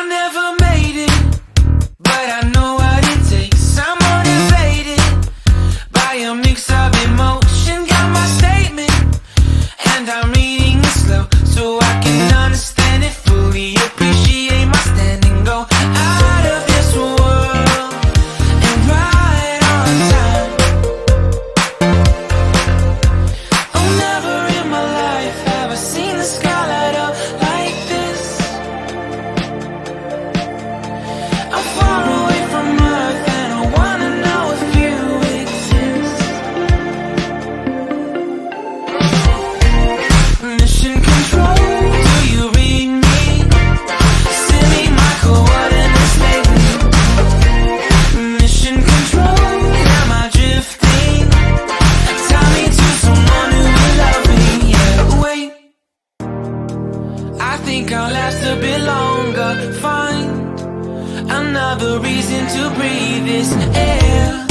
never made it, but I know what it takes. I'm motivated by a mix of emotion. Got my statement, and I'm reading it slow so I can understand it fully. Appreciate my standing, go out of this world and right on time. Oh, never in my life have I seen the sky light up like this. I'm far away from Earth and I wanna know if you exist. Mission control, do you read me? Send me my coordinates, baby. Mission control, am I drifting? Tie me to someone who will love me. Yeah, wait, I think I'll last a bit longer. Find another reason to breathe this air.